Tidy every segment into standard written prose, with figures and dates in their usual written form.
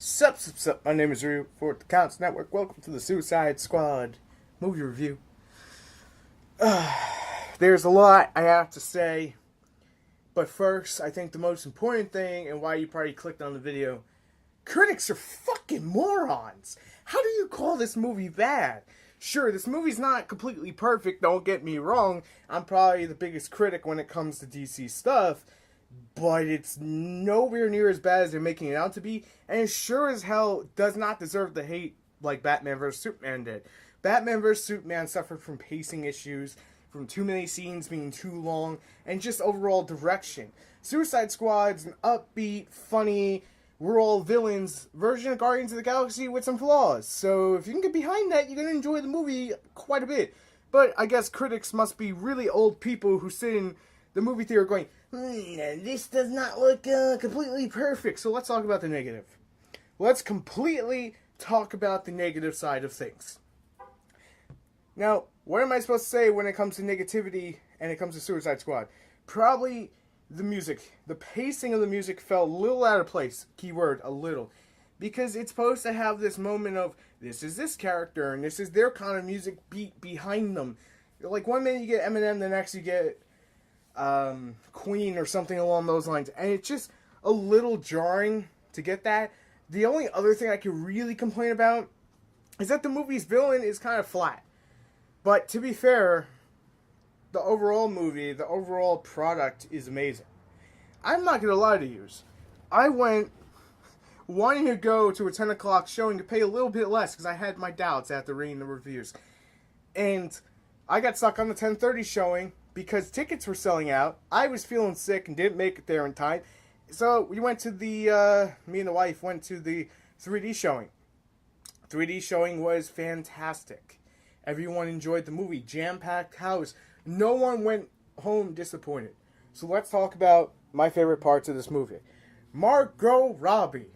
Sup, my name is Ryu for TheCouncilNetwork. Welcome to the Suicide Squad movie review. There's a lot I have to say, but first, I think the most important thing, and why you probably clicked on the video, critics are fucking morons. How do you call this movie bad? Sure, this movie's not completely perfect, don't get me wrong. I'm probably the biggest critic when it comes to DC stuff, but it's nowhere near as bad as they're making it out to be, and it sure as hell does not deserve the hate like Batman vs. Superman did. Batman vs. Superman suffered from pacing issues, from too many scenes being too long, and just overall direction. Suicide Squad's an upbeat, funny, we're all villains version of Guardians of the Galaxy with some flaws. So if you can get behind that, you're going to enjoy the movie quite a bit. But I guess critics must be really old people who sit in the movie theater going, this does not look completely perfect. So let's talk about the negative. Let's completely talk about the negative side of things. Now, what am I supposed to say when it comes to negativity and it comes to Suicide Squad? Probably the music. The pacing of the music fell a little out of place. Keyword, a little. Because it's supposed to have this moment of, this is this character, and this is their kind of music beat behind them. Like, one minute you get Eminem, the next you get Queen or something along those lines. And it's just a little jarring to get that. The only other thing I could really complain about is that the movie's villain is kind of flat. But to be fair, the overall movie, the overall product is amazing. I'm not going to lie to you. I went wanting to go to a 10 o'clock showing to pay a little bit less because I had my doubts after reading the reviews. And I got stuck on the 10:30 showing because tickets were selling out. I was feeling sick and didn't make it there in time. So we went to me and the wife went to the 3D showing. 3D showing was fantastic. Everyone enjoyed the movie. Jam-packed house. No one went home disappointed. So let's talk about my favorite parts of this movie. Margot Robbie.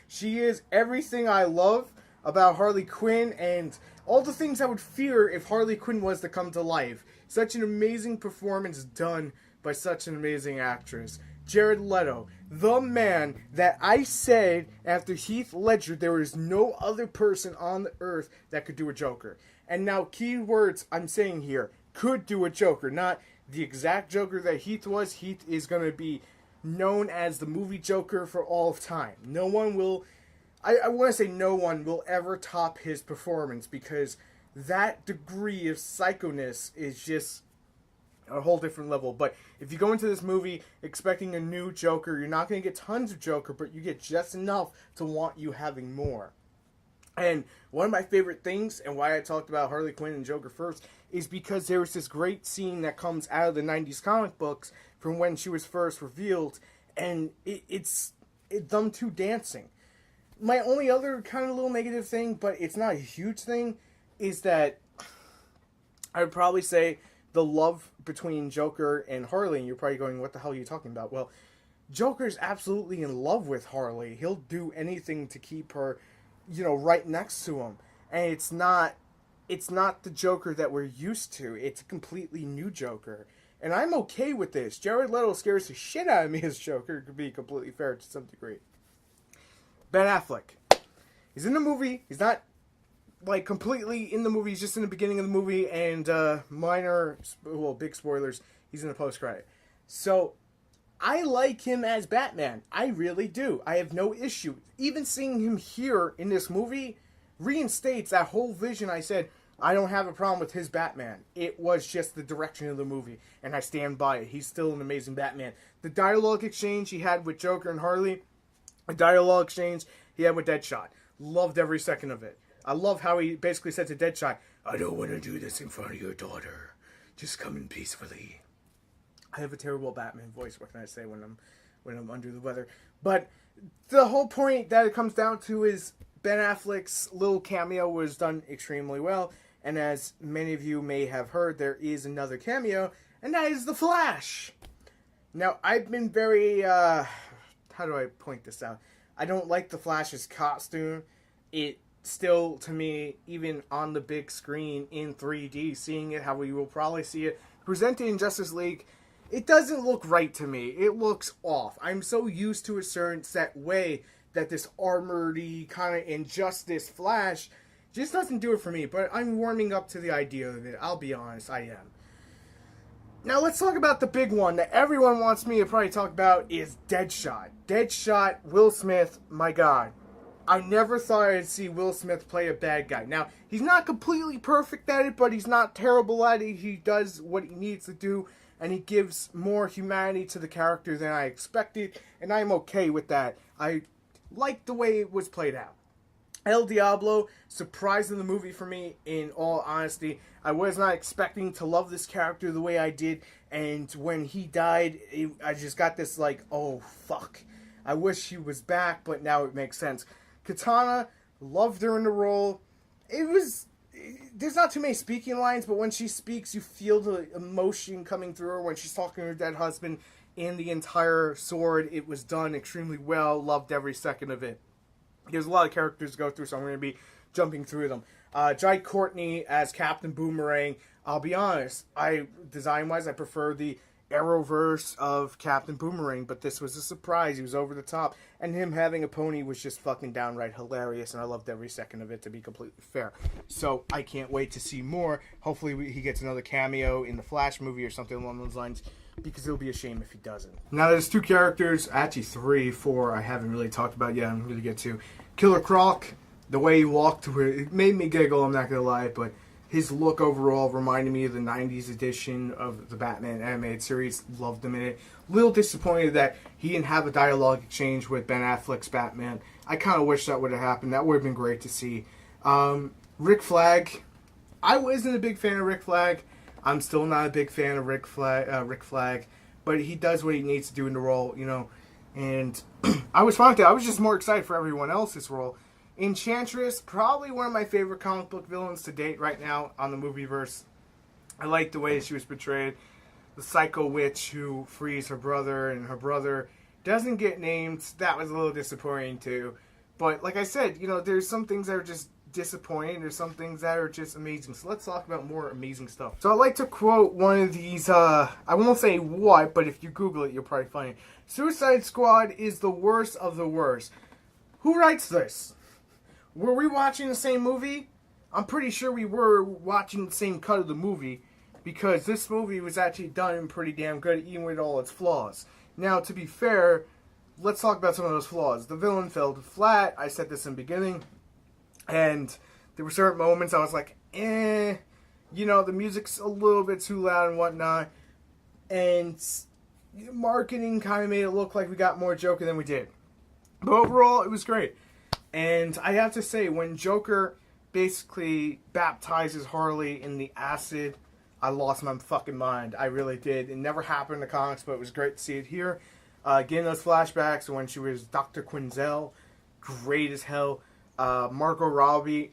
She is everything I love about Harley Quinn and all the things I would fear if Harley Quinn was to come to life. Such an amazing performance done by such an amazing actress. Jared Leto, the man that I said after Heath Ledger there is no other person on the earth that could do a Joker. And now, key words I'm saying here, could do a Joker. Not the exact Joker that Heath was. Heath is going to be known as the movie Joker for all of time. No one will, I want to say no one will ever top his performance because that degree of psychoness is just a whole different level. But if you go into this movie expecting a new Joker, you're not going to get tons of Joker, but you get just enough to want you having more. And one of my favorite things, and why I talked about Harley Quinn and Joker first, is because there was this great scene that comes out of the 90s comic books from when she was first revealed, and it's them two dancing. My only other kind of little negative thing, but it's not a huge thing, is that I would probably say the love between Joker and Harley, and you're probably going, what the hell are you talking about? Well, Joker's absolutely in love with Harley. He'll do anything to keep her, right next to him. And it's not the Joker that we're used to. It's a completely new Joker. And I'm okay with this. Jared Leto scares the shit out of me as Joker, to be completely fair to some degree. Ben Affleck. He's in the movie. He's not, completely in the movie. He's just in the beginning of the movie. And big spoilers, he's in the post-credit. So, I like him as Batman. I really do. I have no issue. Even seeing him here in this movie reinstates that whole vision I said, I don't have a problem with his Batman. It was just the direction of the movie, and I stand by it. He's still an amazing Batman. The dialogue exchange he had with Joker and Harley, the dialogue exchange he had with Deadshot. Loved every second of it. I love how he basically said to Deadshot, I don't want to do this in front of your daughter. Just come in peacefully. I have a terrible Batman voice. What can I say when I'm under the weather? But the whole point that it comes down to is Ben Affleck's little cameo was done extremely well. And as many of you may have heard, there is another cameo, and that is the Flash. Now, I've been very, how do I point this out? I don't like the Flash's costume. It still, to me, even on the big screen in 3D, seeing it how we will probably see it presented in Justice League, it doesn't look right to me. It looks off. I'm so used to a certain set way that this armored-y kind of Injustice Flash just doesn't do it for me. But I'm warming up to the idea of it. I'll be honest, I am. Now let's talk about the big one that everyone wants me to probably talk about is Deadshot. Deadshot, Will Smith, my God. I never thought I'd see Will Smith play a bad guy. Now, he's not completely perfect at it, but he's not terrible at it. He does what he needs to do, and he gives more humanity to the character than I expected, and I'm okay with that. I like the way it was played out. El Diablo surprised in the movie for me, in all honesty. I was not expecting to love this character the way I did, and when he died, I just got this like, oh, fuck. I wish he was back, but now it makes sense. Katana, loved her in the role. There's not too many speaking lines, but when she speaks, you feel the emotion coming through her when she's talking to her dead husband. In the entire sword, it was done extremely well. Loved every second of it. There's a lot of characters to go through, so I'm going to be jumping through them. Jai Courtney as Captain Boomerang. I'll be honest, design-wise, I prefer the Arrowverse of Captain Boomerang, but this was a surprise. He was over the top, and him having a pony was just fucking downright hilarious, and I loved every second of it, to be completely fair. So I can't wait to see more. Hopefully he gets another cameo in the Flash movie or something along those lines, because it'll be a shame if he doesn't. Now there's 2 characters, actually 3, 4 I haven't really talked about yet. I'm going to get to Killer Croc. The way he walked to it made me giggle, I'm not going to lie, but his look overall reminded me of the 90s edition of the Batman animated series. Loved him in it. Little disappointed that he didn't have a dialogue exchange with Ben Affleck's Batman. I kind of wish that would have happened. That would have been great to see. Rick Flag. I wasn't a big fan of Rick Flag. I'm still not a big fan of Rick Flag. But he does what he needs to do in the role, you know. And I was fine with that. I was just more excited for everyone else's role. Enchantress, probably one of my favorite comic book villains to date right now on the movieverse. I like the way she was portrayed. The psycho witch who frees her brother, and her brother doesn't get named. That was a little disappointing too. But like I said, you know, there's some things that are just disappointing. There's some things that are just amazing. So let's talk about more amazing stuff. So I'd like to quote one of these, I won't say what, but if you Google it, you'll probably find it. Suicide Squad is the worst of the worst. Who writes this? Were we watching the same movie? I'm pretty sure we were watching the same cut of the movie, because this movie was actually done pretty damn good, even with all its flaws. Now, to be fair, let's talk about some of those flaws. The villain fell flat. I said this in the beginning. And there were certain moments I was like, you know, the music's a little bit too loud and whatnot. And marketing kind of made it look like we got more Joker than we did. But overall, it was great. And I have to say, when Joker basically baptizes Harley in the acid, I lost my fucking mind. I really did. It never happened in the comics, but it was great to see it here. Getting those flashbacks when she was Dr. Quinzel, great as hell. Margot Robbie,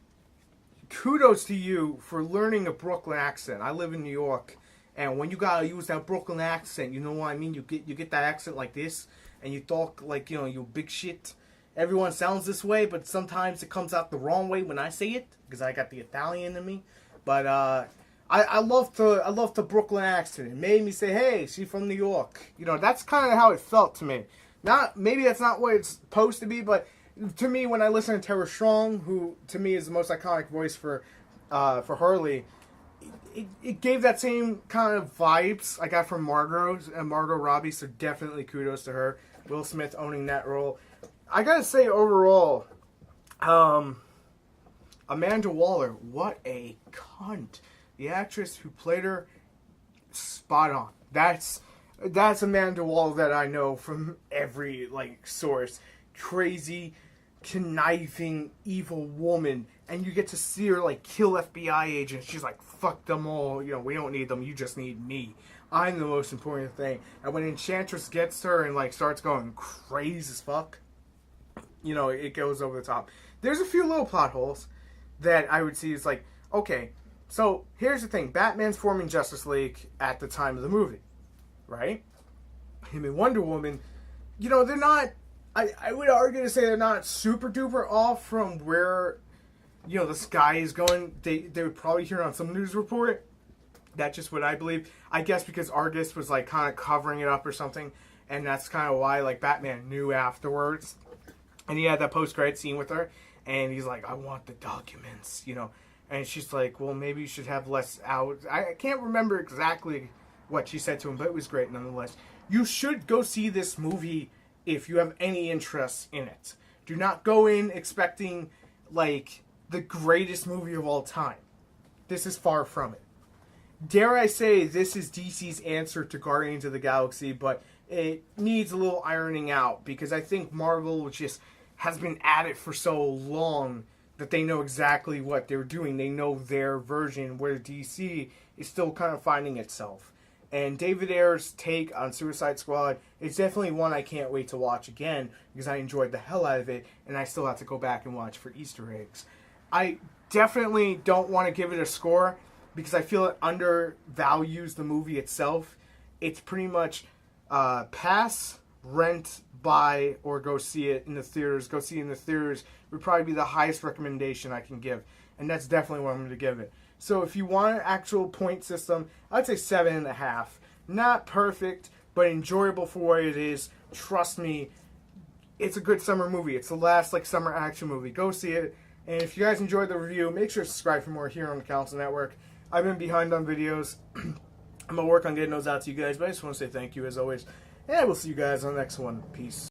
kudos to you for learning a Brooklyn accent. I live in New York, and when you gotta use that Brooklyn accent, you know what I mean? You get that accent like this, and you talk like, you know, you big shit. Everyone sounds this way, but sometimes it comes out the wrong way when I say it, because I got the Italian in me. But I love the Brooklyn accent. It made me say, hey, she's from New York. You know, that's kind of how it felt to me. Maybe that's not what it's supposed to be, but to me, when I listen to Tara Strong, who to me is the most iconic voice for Harley, it gave that same kind of vibes I got from Margot Robbie. So definitely kudos to her. Will Smith owning that role. I gotta say, overall, Amanda Waller, what a cunt. The actress who played her, spot on. That's Amanda Waller that I know from every source. Crazy, conniving, evil woman, and you get to see her kill FBI agents. She's like, fuck them all. You know, we don't need them. You just need me. I'm the most important thing. And when Enchantress gets her and starts going crazy as fuck, you know, it goes over the top. There's a few little plot holes that I would see is okay, so here's the thing. Batman's forming Justice League at the time of the movie, right? Him and Wonder Woman, you know, they're not, I would argue to say they're not super duper off from where, you know, the sky is going. They would probably hear on some news report. That's just what I believe. I guess because Argus was kind of covering it up or something, and that's kind of why Batman knew afterwards. And he had that post-credit scene with her, and he's like, I want the documents, you know. And she's like, well, maybe you should have less out. I can't remember exactly what she said to him, but it was great nonetheless. You should go see this movie if you have any interest in it. Do not go in expecting, like, the greatest movie of all time. This is far from it. Dare I say, this is DC's answer to Guardians of the Galaxy, but it needs a little ironing out, because I think Marvel just has been at it for so long that they know exactly what they're doing. They know their version, where DC is still kind of finding itself. And David Ayer's take on Suicide Squad is definitely one I can't wait to watch again, because I enjoyed the hell out of it, and I still have to go back and watch for Easter eggs. I definitely don't want to give it a score, because I feel it undervalues the movie itself. It's pretty much pass, rent, buy, or go see it in the theaters. Go see it in the theaters would probably be the highest recommendation I can give. And that's definitely what I'm going to give it. So if you want an actual point system, I'd say 7.5. Not perfect, but enjoyable for what it is. Trust me, it's a good summer movie. It's the last summer action movie. Go see it. And if you guys enjoyed the review, make sure to subscribe for more here on the Council Network. I've been behind on videos. I'm going to work on getting those out to you guys, but I just want to say thank you as always. And we'll see you guys on the next one. Peace.